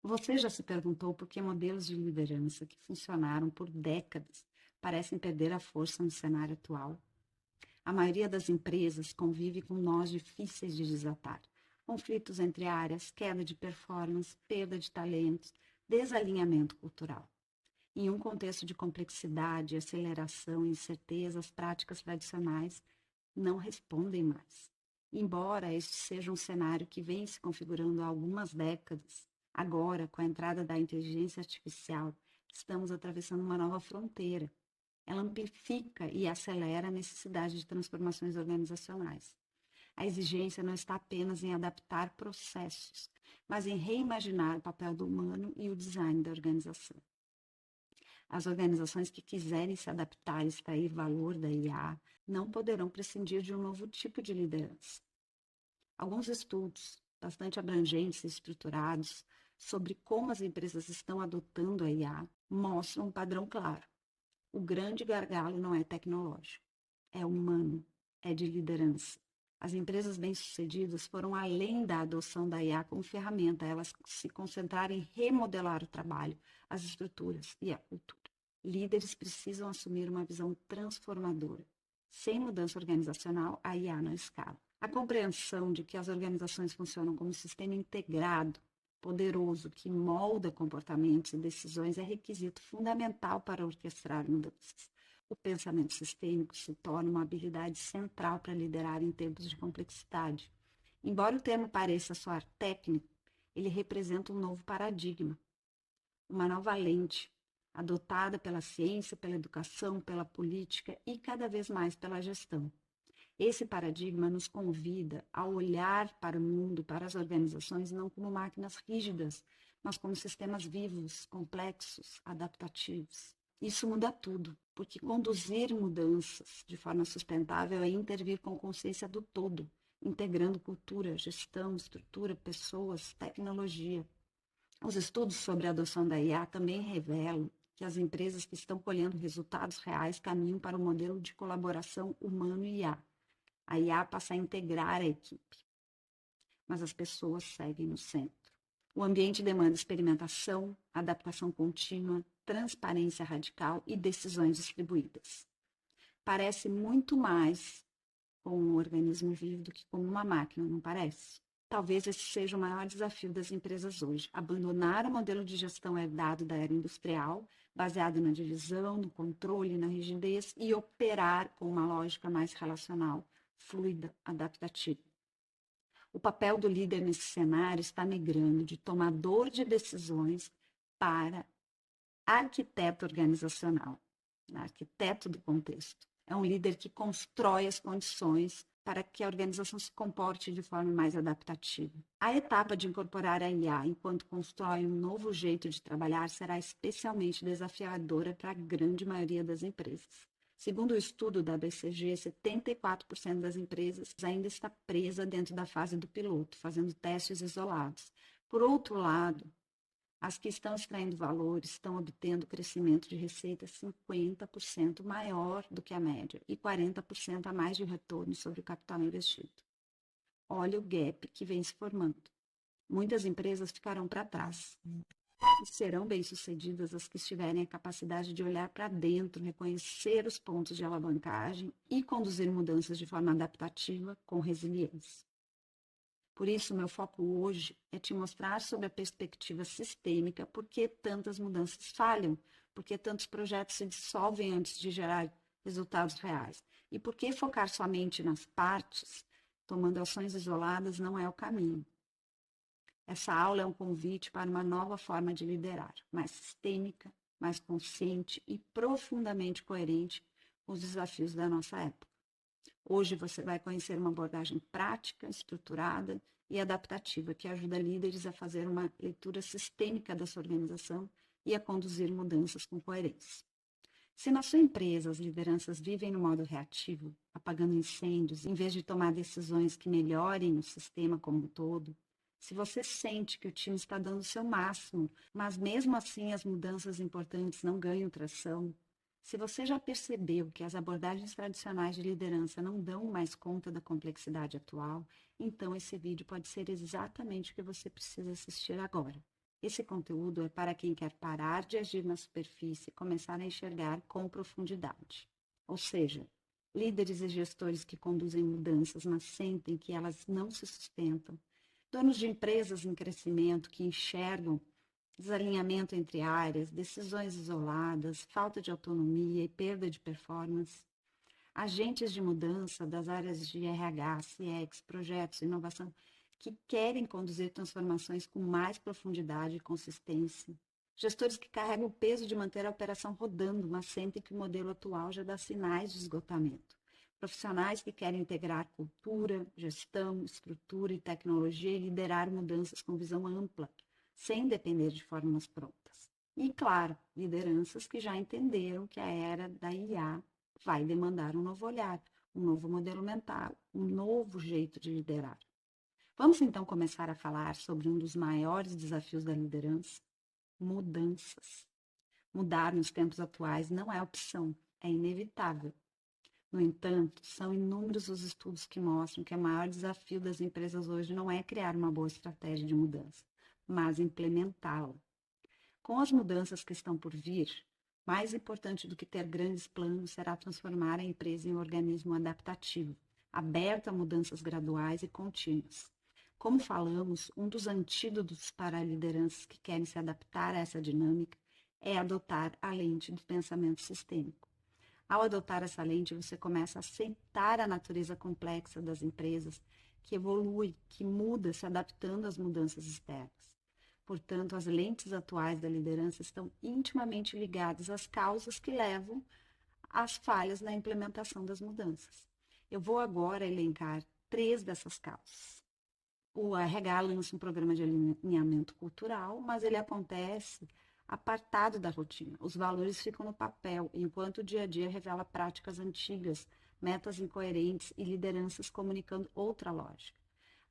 Você já se perguntou por que modelos de liderança que funcionaram por décadas parecem perder a força no cenário atual? A maioria das empresas convive com nós difíceis de desatar. Conflitos entre áreas, queda de performance, perda de talentos, desalinhamento cultural. Em um contexto de complexidade, aceleração e incerteza, as práticas tradicionais não respondem mais. Embora este seja um cenário que vem se configurando há algumas décadas, agora, com a entrada da inteligência artificial, estamos atravessando uma nova fronteira. Ela amplifica e acelera a necessidade de transformações organizacionais. A exigência não está apenas em adaptar processos, mas em reimaginar o papel do humano e o design da organização. As organizações que quiserem se adaptar e extrair valor da IA não poderão prescindir de um novo tipo de liderança. Alguns estudos, bastante abrangentes e estruturados, sobre como as empresas estão adotando a IA, mostram um padrão claro. O grande gargalo não é tecnológico, é humano, é de liderança. As empresas bem-sucedidas foram além da adoção da IA como ferramenta, elas se concentraram em remodelar o trabalho, as estruturas e a cultura. Líderes precisam assumir uma visão transformadora. Sem mudança organizacional, a IA não escala. A compreensão de que as organizações funcionam como um sistema integrado, poderoso, que molda comportamentos e decisões é requisito fundamental para orquestrar mudanças. O pensamento sistêmico se torna uma habilidade central para liderar em tempos de complexidade. Embora o termo pareça soar técnico, ele representa um novo paradigma, uma nova lente, adotada pela ciência, pela educação, pela política e cada vez mais pela gestão. Esse paradigma nos convida a olhar para o mundo, para as organizações, não como máquinas rígidas, mas como sistemas vivos, complexos, adaptativos. Isso muda tudo, porque conduzir mudanças de forma sustentável é intervir com consciência do todo, integrando cultura, gestão, estrutura, pessoas, tecnologia. Os estudos sobre a adoção da IA também revelam que as empresas que estão colhendo resultados reais caminham para um modelo de colaboração humano e IA. A IA passa a integrar a equipe, mas as pessoas seguem no centro. O ambiente demanda experimentação, adaptação contínua, transparência radical e decisões distribuídas. Parece muito mais com um organismo vivo do que como uma máquina, não parece? Talvez esse seja o maior desafio das empresas hoje: abandonar o modelo de gestão herdado da era industrial, baseado na divisão, no controle, na rigidez, e operar com uma lógica mais relacional, fluida, adaptativa. O papel do líder nesse cenário está migrando de tomador de decisões para arquiteto organizacional, arquiteto do contexto. É um líder que constrói as condições para que a organização se comporte de forma mais adaptativa. A etapa de incorporar a IA enquanto constrói um novo jeito de trabalhar será especialmente desafiadora para a grande maioria das empresas. Segundo o estudo da BCG, 74% das empresas ainda está presa dentro da fase do piloto, fazendo testes isolados. Por outro lado, as que estão extraindo valor estão obtendo crescimento de receita 50% maior do que a média e 40% a mais de retorno sobre o capital investido. Olha o gap que vem se formando. Muitas empresas ficarão para trás. E serão bem-sucedidas as que tiverem a capacidade de olhar para dentro, reconhecer os pontos de alavancagem e conduzir mudanças de forma adaptativa com resiliência. Por isso, meu foco hoje é te mostrar sobre a perspectiva sistêmica por que tantas mudanças falham, por que tantos projetos se dissolvem antes de gerar resultados reais e por que focar somente nas partes, tomando ações isoladas, não é o caminho. Essa aula é um convite para uma nova forma de liderar, mais sistêmica, mais consciente e profundamente coerente com os desafios da nossa época. Hoje você vai conhecer uma abordagem prática, estruturada e adaptativa que ajuda líderes a fazer uma leitura sistêmica da sua organização e a conduzir mudanças com coerência. Se na sua empresa as lideranças vivem no modo reativo, apagando incêndios, em vez de tomar decisões que melhorem o sistema como um todo, se você sente que o time está dando o seu máximo, mas mesmo assim as mudanças importantes não ganham tração, se você já percebeu que as abordagens tradicionais de liderança não dão mais conta da complexidade atual, então esse vídeo pode ser exatamente o que você precisa assistir agora. Esse conteúdo é para quem quer parar de agir na superfície e começar a enxergar com profundidade. Ou seja, líderes e gestores que conduzem mudanças, mas sentem que elas não se sustentam, donos de empresas em crescimento que enxergam desalinhamento entre áreas, decisões isoladas, falta de autonomia e perda de performance, agentes de mudança das áreas de RH, CX, projetos, inovação, que querem conduzir transformações com mais profundidade e consistência. Gestores que carregam o peso de manter a operação rodando, mas sentem que o modelo atual já dá sinais de esgotamento. Profissionais que querem integrar cultura, gestão, estrutura e tecnologia e liderar mudanças com visão ampla, sem depender de fórmulas prontas. E, claro, lideranças que já entenderam que a era da IA vai demandar um novo olhar, um novo modelo mental, um novo jeito de liderar. Vamos então começar a falar sobre um dos maiores desafios da liderança: mudanças. Mudar nos tempos atuais não é opção, é inevitável. No entanto, são inúmeros os estudos que mostram que o maior desafio das empresas hoje não é criar uma boa estratégia de mudança, mas implementá-la. Com as mudanças que estão por vir, mais importante do que ter grandes planos será transformar a empresa em um organismo adaptativo, aberto a mudanças graduais e contínuas. Como falamos, um dos antídotos para lideranças que querem se adaptar a essa dinâmica é adotar a lente do pensamento sistêmico. Ao adotar essa lente, você começa a aceitar a natureza complexa das empresas, que evolui, que muda, se adaptando às mudanças externas. Portanto, as lentes atuais da liderança estão intimamente ligadas às causas que levam às falhas na implementação das mudanças. Eu vou agora elencar 3 dessas causas. O RH lança um programa de alinhamento cultural, mas ele acontece apartado da rotina. Os valores ficam no papel, enquanto o dia a dia revela práticas antigas, metas incoerentes e lideranças comunicando outra lógica.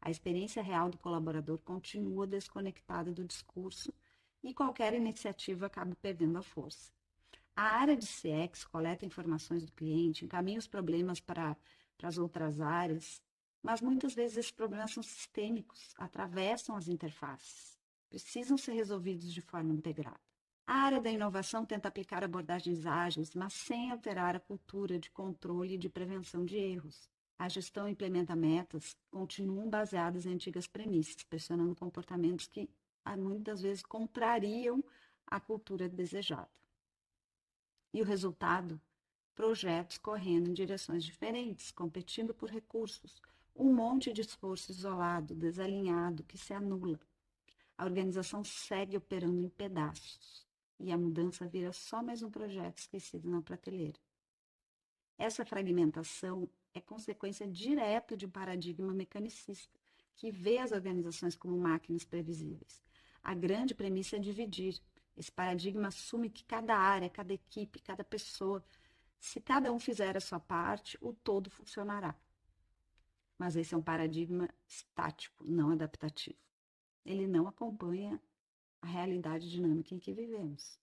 A experiência real do colaborador continua desconectada do discurso e qualquer iniciativa acaba perdendo a força. A área de CX coleta informações do cliente, encaminha os problemas para as outras áreas, mas muitas vezes esses problemas são sistêmicos, atravessam as interfaces, precisam ser resolvidos de forma integrada. A área da inovação tenta aplicar abordagens ágeis, mas sem alterar a cultura de controle e de prevenção de erros. A gestão implementa metas que continuam baseadas em antigas premissas, pressionando comportamentos que muitas vezes contrariam a cultura desejada. E o resultado? Projetos correndo em direções diferentes, competindo por recursos, um monte de esforço isolado, desalinhado, que se anula. A organização segue operando em pedaços e a mudança vira só mais um projeto esquecido na prateleira. Essa fragmentação é consequência direta de um paradigma mecanicista, que vê as organizações como máquinas previsíveis. A grande premissa é dividir. Esse paradigma assume que cada área, cada equipe, cada pessoa, se cada um fizer a sua parte, o todo funcionará. Mas esse é um paradigma estático, não adaptativo. Ele não acompanha a realidade dinâmica em que vivemos.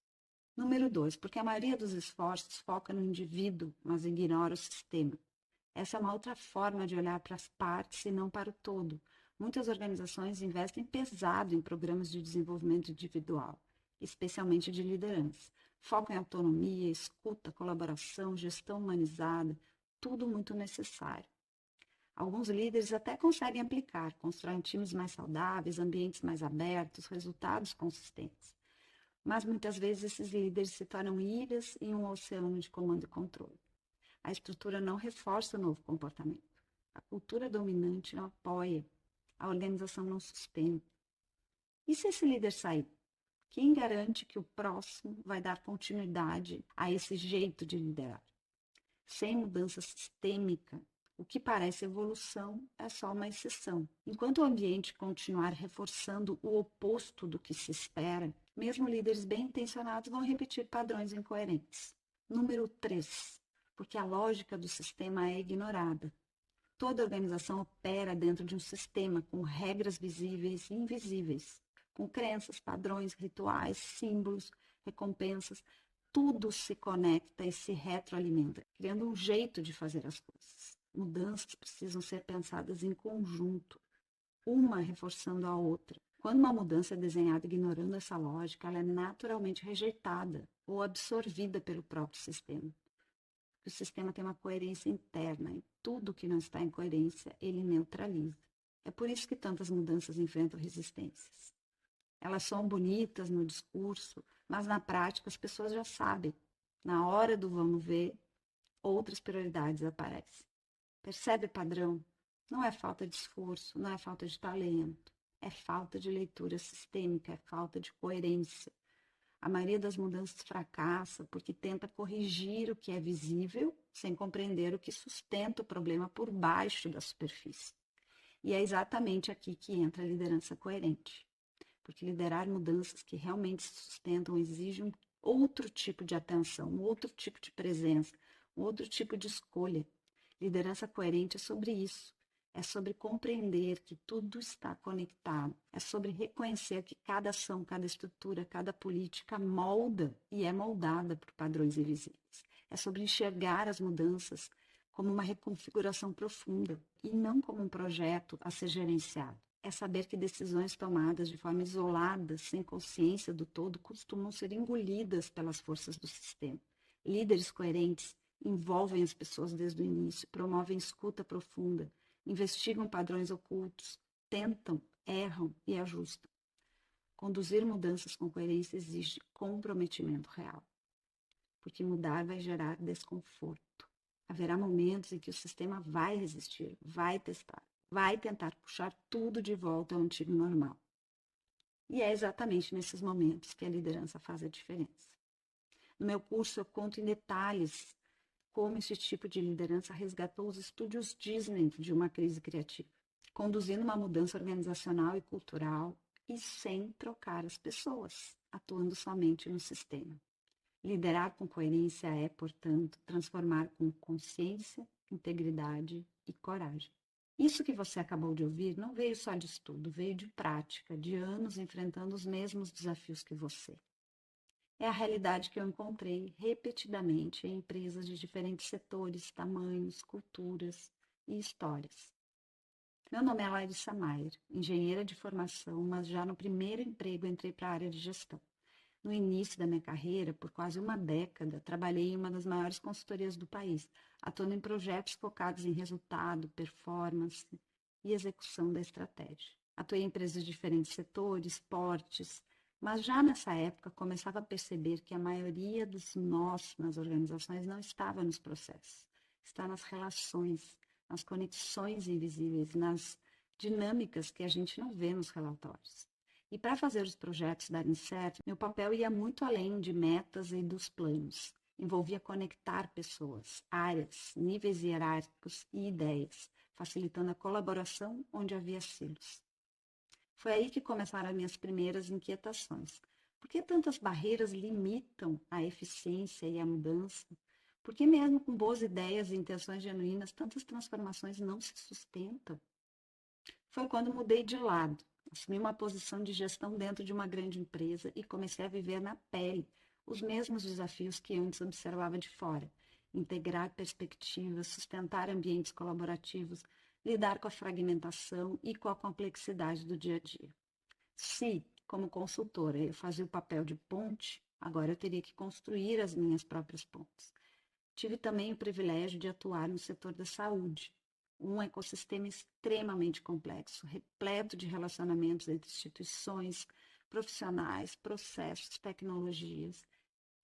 Número 2, porque a maioria dos esforços foca no indivíduo, mas ignora o sistema. Essa é uma outra forma de olhar para as partes e não para o todo. Muitas organizações investem pesado em programas de desenvolvimento individual, especialmente de liderança. Focam em autonomia, escuta, colaboração, gestão humanizada, tudo muito necessário. Alguns líderes até conseguem aplicar, constroem times mais saudáveis, ambientes mais abertos, resultados consistentes. Mas muitas vezes esses líderes se tornam ilhas em um oceano de comando e controle. A estrutura não reforça o novo comportamento. A cultura dominante não apoia. A organização não sustenta. E se esse líder sair? Quem garante que o próximo vai dar continuidade a esse jeito de liderar? Sem mudança sistêmica, o que parece evolução é só uma exceção. Enquanto o ambiente continuar reforçando o oposto do que se espera, mesmo líderes bem intencionados vão repetir padrões incoerentes. Número 3, porque a lógica do sistema é ignorada. Toda organização opera dentro de um sistema com regras visíveis e invisíveis, com crenças, padrões, rituais, símbolos, recompensas. Tudo se conecta e se retroalimenta, criando um jeito de fazer as coisas. Mudanças precisam ser pensadas em conjunto, uma reforçando a outra. Quando uma mudança é desenhada ignorando essa lógica, ela é naturalmente rejeitada ou absorvida pelo próprio sistema. O sistema tem uma coerência interna e tudo que não está em coerência, ele neutraliza. É por isso que tantas mudanças enfrentam resistências. Elas são bonitas no discurso, mas na prática as pessoas já sabem. Na hora do vamos ver, outras prioridades aparecem. Percebe o padrão? Não é falta de esforço, não é falta de talento, é falta de leitura sistêmica, é falta de coerência. A maioria das mudanças fracassa porque tenta corrigir o que é visível, sem compreender o que sustenta o problema por baixo da superfície. E é exatamente aqui que entra a liderança coerente. Porque liderar mudanças que realmente se sustentam exige um outro tipo de atenção, um outro tipo de presença, um outro tipo de escolha. Liderança coerente é sobre isso. É sobre compreender que tudo está conectado. É sobre reconhecer que cada ação, cada estrutura, cada política molda e é moldada por padrões invisíveis. É sobre enxergar as mudanças como uma reconfiguração profunda e não como um projeto a ser gerenciado. É saber que decisões tomadas de forma isolada, sem consciência do todo, costumam ser engolidas pelas forças do sistema. Líderes coerentes envolvem as pessoas desde o início, promovem escuta profunda, investigam padrões ocultos, tentam, erram e ajustam. Conduzir mudanças com coerência exige comprometimento real, porque mudar vai gerar desconforto. Haverá momentos em que o sistema vai resistir, vai testar, vai tentar puxar tudo de volta ao antigo normal. E é exatamente nesses momentos que a liderança faz a diferença. No meu curso, eu conto em detalhes como esse tipo de liderança resgatou os estúdios Disney de uma crise criativa, conduzindo uma mudança organizacional e cultural e sem trocar as pessoas, atuando somente no sistema. Liderar com coerência é, portanto, transformar com consciência, integridade e coragem. Isso que você acabou de ouvir não veio só de estudo, veio de prática, de anos enfrentando os mesmos desafios que você. É a realidade que eu encontrei repetidamente em empresas de diferentes setores, tamanhos, culturas e histórias. Meu nome é Larissa Maier, engenheira de formação, mas já no primeiro emprego entrei para a área de gestão. No início da minha carreira, por quase uma década, trabalhei em uma das maiores consultorias do país, atuando em projetos focados em resultado, performance e execução da estratégia. Atuei em empresas de diferentes setores, portes, mas já nessa época começava a perceber que a maioria dos nós nas organizações não estava nos processos, está nas relações, nas conexões invisíveis, nas dinâmicas que a gente não vê nos relatórios. E para fazer os projetos darem certo, meu papel ia muito além de metas e dos planos. Envolvia conectar pessoas, áreas, níveis hierárquicos e ideias, facilitando a colaboração onde havia silos. Foi aí que começaram as minhas primeiras inquietações. Por que tantas barreiras limitam a eficiência e a mudança? Por que mesmo com boas ideias e intenções genuínas, tantas transformações não se sustentam? Foi quando mudei de lado, assumi uma posição de gestão dentro de uma grande empresa e comecei a viver na pele os mesmos desafios que antes observava de fora. Integrar perspectivas, sustentar ambientes colaborativos, lidar com a fragmentação e com a complexidade do dia a dia. Se, como consultora, eu fazia o papel de ponte, agora eu teria que construir as minhas próprias pontes. Tive também o privilégio de atuar no setor da saúde, um ecossistema extremamente complexo, repleto de relacionamentos entre instituições, profissionais, processos, tecnologias,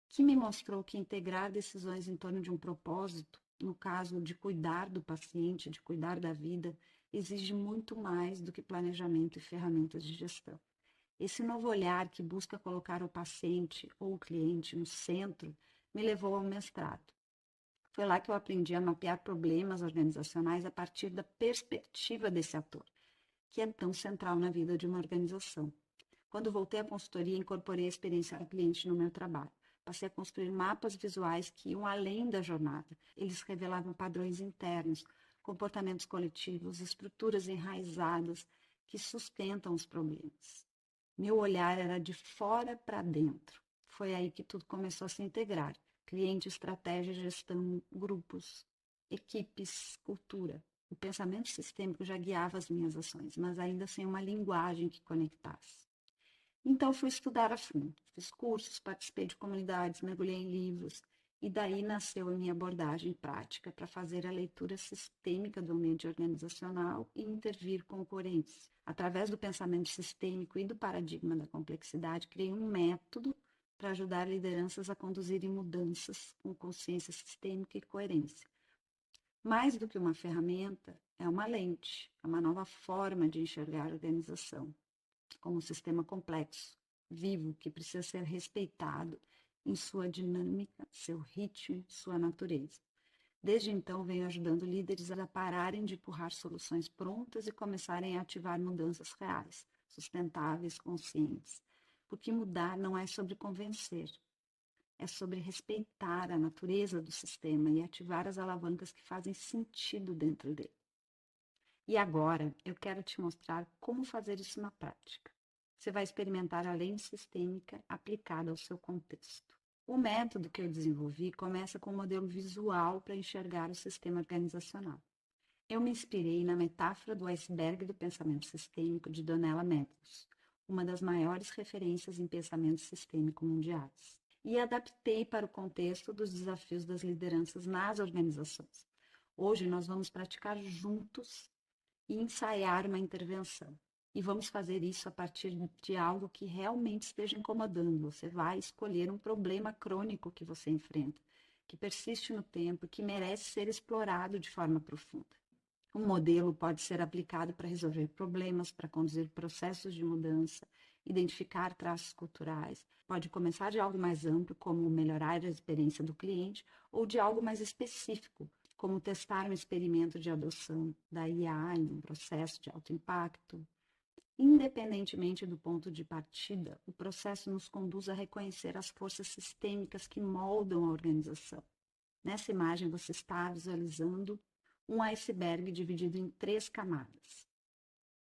que me mostrou que integrar decisões em torno de um propósito, no caso de cuidar do paciente, de cuidar da vida, exige muito mais do que planejamento e ferramentas de gestão. Esse novo olhar que busca colocar o paciente ou o cliente no centro me levou ao mestrado. Foi lá que eu aprendi a mapear problemas organizacionais a partir da perspectiva desse ator, que é tão central na vida de uma organização. Quando voltei à consultoria, incorporei a experiência do cliente no meu trabalho. Passei a construir mapas visuais que iam além da jornada. Eles revelavam padrões internos, comportamentos coletivos, estruturas enraizadas que sustentam os problemas. Meu olhar era de fora para dentro. Foi aí que tudo começou a se integrar. Cliente, estratégia, gestão, grupos, equipes, cultura. O pensamento sistêmico já guiava as minhas ações, mas ainda sem uma linguagem que conectasse. Então fui estudar a fundo, fiz cursos, participei de comunidades, mergulhei em livros, e daí nasceu a minha abordagem prática para fazer a leitura sistêmica do ambiente organizacional e intervir com coerência. Através do pensamento sistêmico e do paradigma da complexidade, criei um método para ajudar lideranças a conduzirem mudanças com consciência sistêmica e coerência. Mais do que uma ferramenta, é uma lente, é uma nova forma de enxergar a organização como um sistema complexo, vivo, que precisa ser respeitado em sua dinâmica, seu ritmo, sua natureza. Desde então, venho ajudando líderes a pararem de empurrar soluções prontas e começarem a ativar mudanças reais, sustentáveis, conscientes. Porque mudar não é sobre convencer, é sobre respeitar a natureza do sistema e ativar as alavancas que fazem sentido dentro dele. E agora eu quero te mostrar como fazer isso na prática. Você vai experimentar a lente sistêmica aplicada ao seu contexto. O método que eu desenvolvi começa com um modelo visual para enxergar o sistema organizacional. Eu me inspirei na metáfora do iceberg do pensamento sistêmico de Donella Meadows, uma das maiores referências em pensamento sistêmico mundiais, e adaptei para o contexto dos desafios das lideranças nas organizações. Hoje nós vamos praticar juntos e ensaiar uma intervenção. E vamos fazer isso a partir de algo que realmente esteja incomodando. Você vai escolher um problema crônico que você enfrenta, que persiste no tempo, que merece ser explorado de forma profunda. Um modelo pode ser aplicado para resolver problemas, para conduzir processos de mudança, identificar traços culturais. Pode começar de algo mais amplo, como melhorar a experiência do cliente, ou de algo mais específico, como testar um experimento de adoção da IA em um processo de alto impacto. Independentemente do ponto de partida, o processo nos conduz a reconhecer as forças sistêmicas que moldam a organização. Nessa imagem, você está visualizando um iceberg dividido em 3 camadas.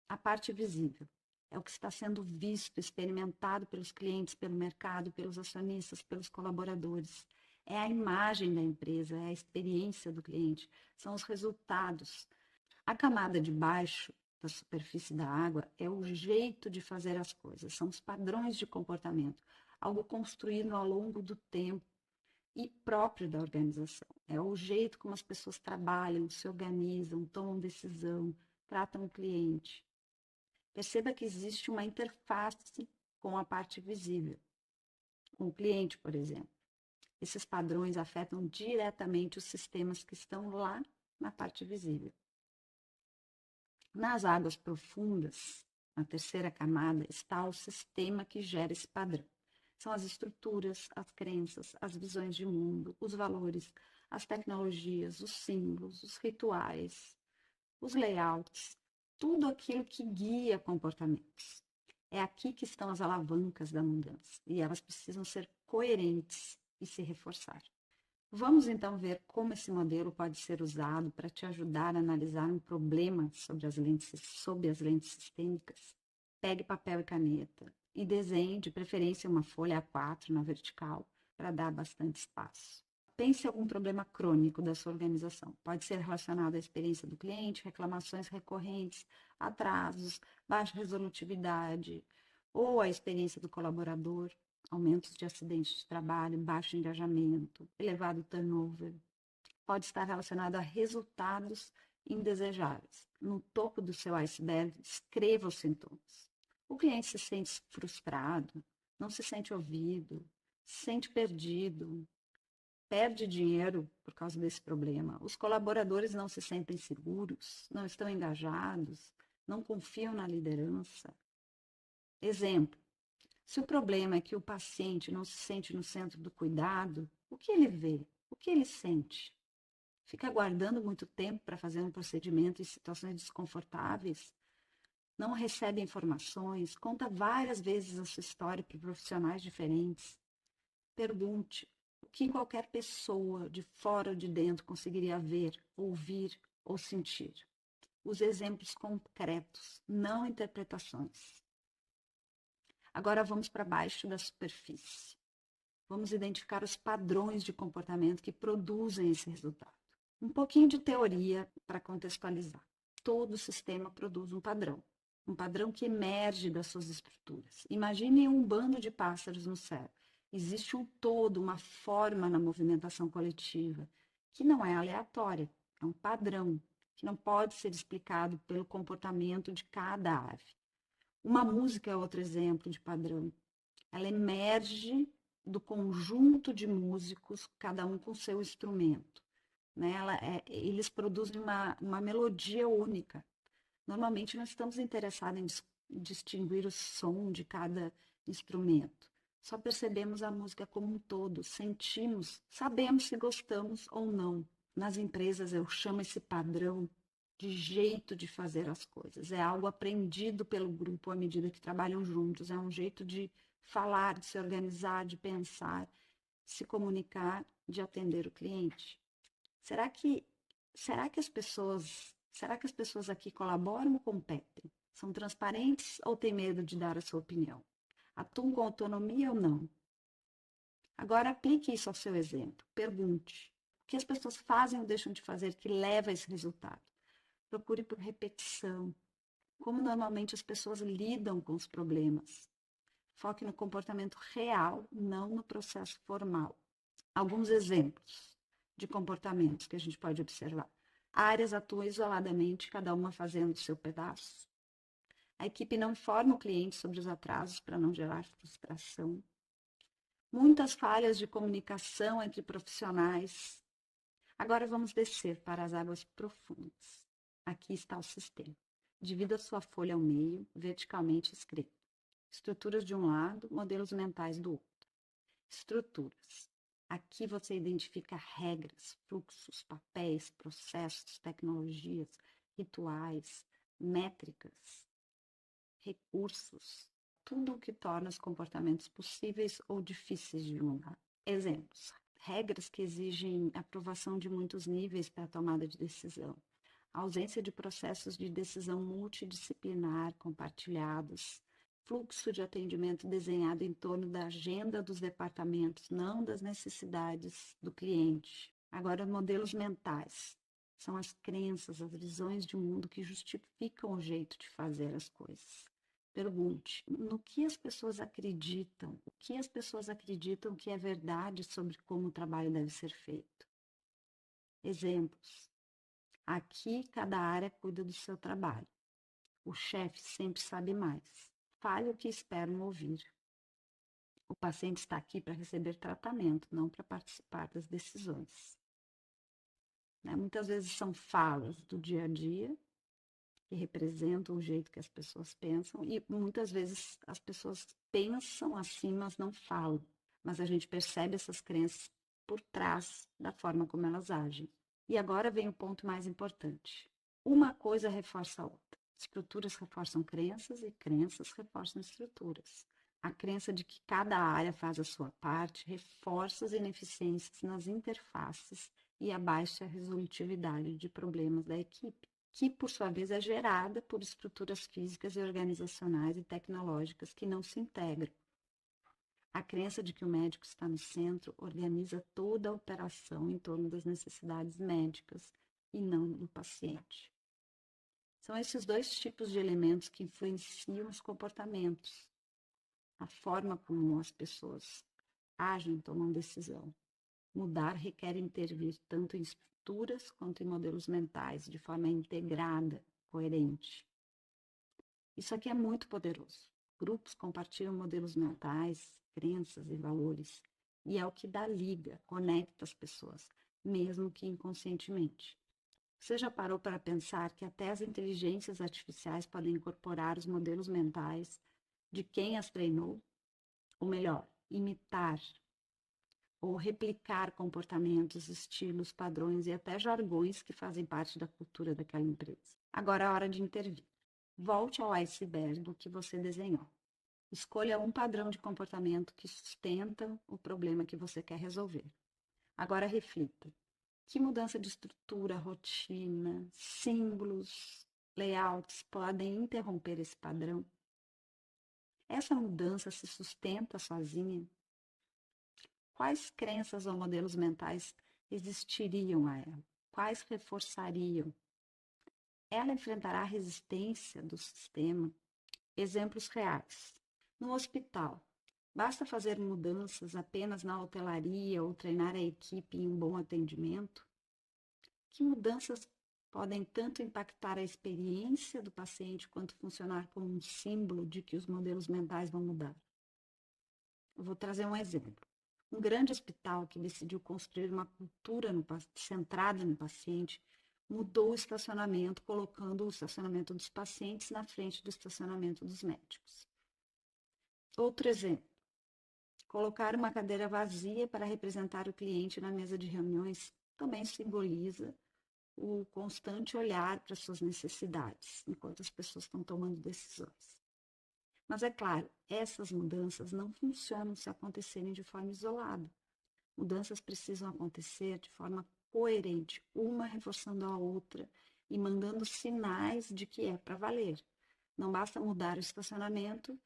A parte visível é o que está sendo visto, experimentado pelos clientes, pelo mercado, pelos acionistas, pelos colaboradores. É a imagem da empresa, é a experiência do cliente, são os resultados. A camada de baixo da superfície da água é o jeito de fazer as coisas, são os padrões de comportamento, algo construído ao longo do tempo e próprio da organização. É o jeito como as pessoas trabalham, se organizam, tomam decisão, tratam o cliente. Perceba que existe uma interface com a parte visível, com o cliente, por exemplo. Esses padrões afetam diretamente os sistemas que estão lá na parte visível. Nas águas profundas, na terceira camada, está o sistema que gera esse padrão. São as estruturas, as crenças, as visões de mundo, os valores, as tecnologias, os símbolos, os rituais, os layouts, tudo aquilo que guia comportamentos. É aqui que estão as alavancas da mudança e elas precisam ser coerentes e se reforçar. Vamos então ver como esse modelo pode ser usado para te ajudar a analisar um problema sob as lentes sistêmicas. Pegue papel e caneta e desenhe, de preferência, uma folha A4 na vertical para dar bastante espaço. Pense em algum problema crônico da sua organização. Pode ser relacionado à experiência do cliente, reclamações recorrentes, atrasos, baixa resolutividade ou à experiência do colaborador. Aumentos de acidentes de trabalho, baixo engajamento, elevado turnover. Pode estar relacionado a resultados indesejáveis. No topo do seu iceberg, escreva os sintomas. O cliente se sente frustrado, não se sente ouvido, se sente perdido, perde dinheiro por causa desse problema. Os colaboradores não se sentem seguros, não estão engajados, não confiam na liderança. Exemplo. Se o problema é que o paciente não se sente no centro do cuidado, o que ele vê? O que ele sente? Fica aguardando muito tempo para fazer um procedimento em situações desconfortáveis? Não recebe informações? Conta várias vezes a sua história para profissionais diferentes? Pergunte o que qualquer pessoa de fora ou de dentro conseguiria ver, ouvir ou sentir. Os exemplos concretos, não interpretações. Agora vamos para baixo da superfície. Vamos identificar os padrões de comportamento que produzem esse resultado. Um pouquinho de teoria para contextualizar. Todo sistema produz um padrão que emerge das suas estruturas. Imagine um bando de pássaros no céu. Existe um todo, uma forma na movimentação coletiva, que não é aleatória, é um padrão, que não pode ser explicado pelo comportamento de cada ave. Uma música é outro exemplo de padrão. Ela emerge do conjunto de músicos, cada um com seu instrumento. Né? Eles produzem uma melodia única. Normalmente nós estamos interessados em distinguir o som de cada instrumento. Só percebemos a música como um todo, sentimos, sabemos se gostamos ou não. Nas empresas eu chamo esse padrão de jeito de fazer as coisas. É algo aprendido pelo grupo à medida que trabalham juntos. É um jeito de falar, de se organizar, de pensar, se comunicar, de atender o cliente. Será que, será que as pessoas aqui colaboram ou competem? São transparentes ou têm medo de dar a sua opinião? Atuam com autonomia ou não? Agora aplique isso ao seu exemplo. Pergunte. O que as pessoas fazem ou deixam de fazer que leva a esse resultado? Procure por repetição. Como normalmente as pessoas lidam com os problemas? Foque no comportamento real, não no processo formal. Alguns exemplos de comportamentos que a gente pode observar. Áreas atuam isoladamente, cada uma fazendo o seu pedaço. A equipe não informa o cliente sobre os atrasos para não gerar frustração. Muitas falhas de comunicação entre profissionais. Agora vamos descer para as águas profundas. Aqui está o sistema. Divida sua folha ao meio, verticalmente escrito. Estruturas de um lado, modelos mentais do outro. Estruturas. Aqui você identifica regras, fluxos, papéis, processos, tecnologias, rituais, métricas, recursos, tudo o que torna os comportamentos possíveis ou difíceis de mudar. Exemplos: regras que exigem aprovação de muitos níveis para a tomada de decisão, a ausência de processos de decisão multidisciplinar compartilhados, fluxo de atendimento desenhado em torno da agenda dos departamentos, não das necessidades do cliente. Agora, modelos mentais. São as crenças, as visões de mundo que justificam o jeito de fazer as coisas. Pergunte, no que as pessoas acreditam? O que as pessoas acreditam que é verdade sobre como o trabalho deve ser feito? Exemplos. Aqui, cada área cuida do seu trabalho. O chefe sempre sabe mais. Fale o que esperam ouvir. O paciente está aqui para receber tratamento, não para participar das decisões. Né? Muitas vezes são falas do dia a dia que representam o jeito que as pessoas pensam e muitas vezes as pessoas pensam assim, mas não falam. Mas a gente percebe essas crenças por trás da forma como elas agem. E agora vem o ponto mais importante. Uma coisa reforça a outra. Estruturas reforçam crenças e crenças reforçam estruturas. A crença de que cada área faz a sua parte reforça as ineficiências nas interfaces e a baixa resolutividade de problemas da equipe, que, por sua vez, é gerada por estruturas físicas e organizacionais e tecnológicas que não se integram. A crença de que o médico está no centro organiza toda a operação em torno das necessidades médicas e não do paciente. São esses dois tipos de elementos que influenciam os comportamentos, a forma como as pessoas agem, tomam decisão. Mudar requer intervir tanto em estruturas quanto em modelos mentais, de forma integrada, coerente. Isso aqui é muito poderoso. Grupos compartilham modelos mentais, crenças e valores, e é o que dá liga, conecta as pessoas, mesmo que inconscientemente. Você já parou para pensar que até as inteligências artificiais podem incorporar os modelos mentais de quem as treinou? Ou melhor, imitar ou replicar comportamentos, estilos, padrões e até jargões que fazem parte da cultura daquela empresa. Agora é a hora de intervir. Volte ao iceberg que você desenhou. Escolha um padrão de comportamento que sustenta o problema que você quer resolver. Agora reflita. Que mudança de estrutura, rotina, símbolos, layouts podem interromper esse padrão? Essa mudança se sustenta sozinha? Quais crenças ou modelos mentais existiriam a ela? quais reforçariam? Ela enfrentará a resistência do sistema? Exemplos reais. No hospital, basta fazer mudanças apenas na hotelaria ou treinar a equipe em um bom atendimento? Que mudanças podem tanto impactar a experiência do paciente quanto funcionar como um símbolo de que os modelos mentais vão mudar? Eu vou trazer um exemplo. Um grande hospital que decidiu construir uma cultura centrada no paciente mudou o estacionamento, colocando o estacionamento dos pacientes na frente do estacionamento dos médicos. Outro exemplo. Colocar uma cadeira vazia para representar o cliente na mesa de reuniões também simboliza o constante olhar para suas necessidades, enquanto as pessoas estão tomando decisões. Mas é claro, essas mudanças não funcionam se acontecerem de forma isolada. Mudanças precisam acontecer de forma coerente, uma reforçando a outra e mandando sinais de que é para valer. Não basta mudar o estacionamento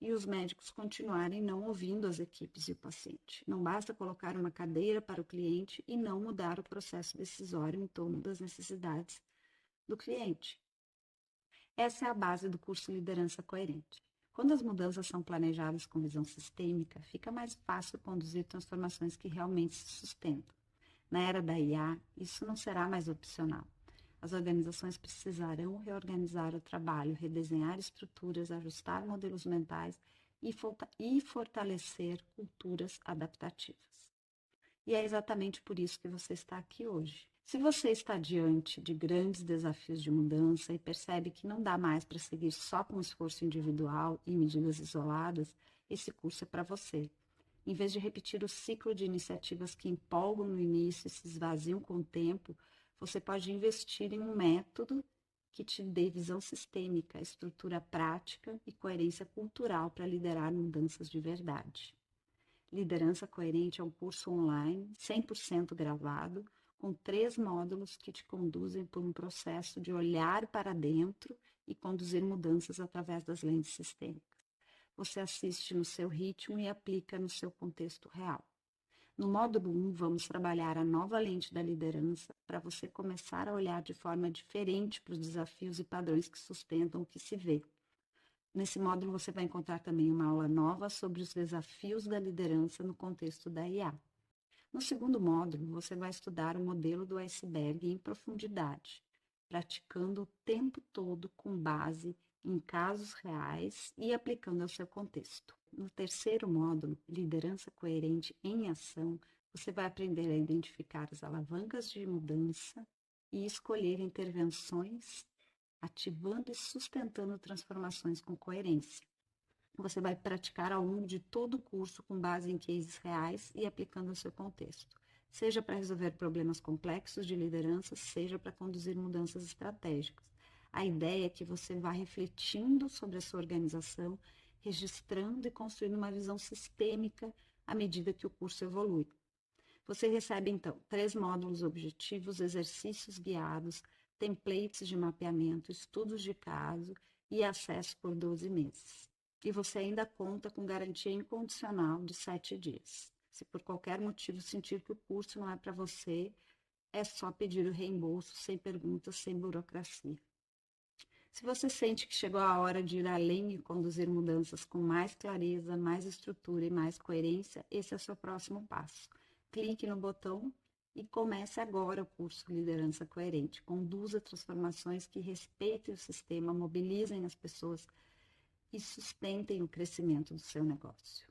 e os médicos continuarem não ouvindo as equipes e o paciente. Não basta colocar uma cadeira para o cliente e não mudar o processo decisório em torno das necessidades do cliente. Essa é a base do curso Liderança Coerente. Quando as mudanças são planejadas com visão sistêmica, fica mais fácil conduzir transformações que realmente se sustentam. Na era da IA, isso não será mais opcional. As organizações precisarão reorganizar o trabalho, redesenhar estruturas, ajustar modelos mentais e fortalecer culturas adaptativas. E é exatamente por isso que você está aqui hoje. Se você está diante de grandes desafios de mudança e percebe que não dá mais para seguir só com esforço individual e medidas isoladas, esse curso é para você. Em vez de repetir o ciclo de iniciativas que empolgam no início e se esvaziam com o tempo, você pode investir em um método que te dê visão sistêmica, estrutura prática e coerência cultural para liderar mudanças de verdade. Liderança Coerente é um curso online, 100% gravado, com 3 módulos que te conduzem por um processo de olhar para dentro e conduzir mudanças através das lentes sistêmicas. Você assiste no seu ritmo e aplica no seu contexto real. No módulo 1, vamos trabalhar a nova lente da liderança para você começar a olhar de forma diferente para os desafios e padrões que sustentam o que se vê. Nesse módulo, você vai encontrar também uma aula nova sobre os desafios da liderança no contexto da IA. No segundo módulo, você vai estudar o modelo do iceberg em profundidade, praticando o tempo todo com base em casos reais e aplicando ao seu contexto. No terceiro módulo, Liderança Coerente em Ação, você vai aprender a identificar as alavancas de mudança e escolher intervenções, ativando e sustentando transformações com coerência. Você vai praticar ao longo de todo o curso com base em cases reais e aplicando ao seu contexto, seja para resolver problemas complexos de liderança, seja para conduzir mudanças estratégicas. A ideia é que você vá refletindo sobre a sua organização, registrando e construindo uma visão sistêmica à medida que o curso evolui. Você recebe, então, 3 módulos objetivos, exercícios guiados, templates de mapeamento, estudos de caso e acesso por 12 meses. E você ainda conta com garantia incondicional de 7 dias. Se por qualquer motivo sentir que o curso não é para você, é só pedir o reembolso, sem perguntas, sem burocracia. Se você sente que chegou a hora de ir além e conduzir mudanças com mais clareza, mais estrutura e mais coerência, esse é o seu próximo passo. Clique no botão e comece agora o curso Liderança Coerente. Conduza transformações que respeitem o sistema, mobilizem as pessoas e sustentem o crescimento do seu negócio.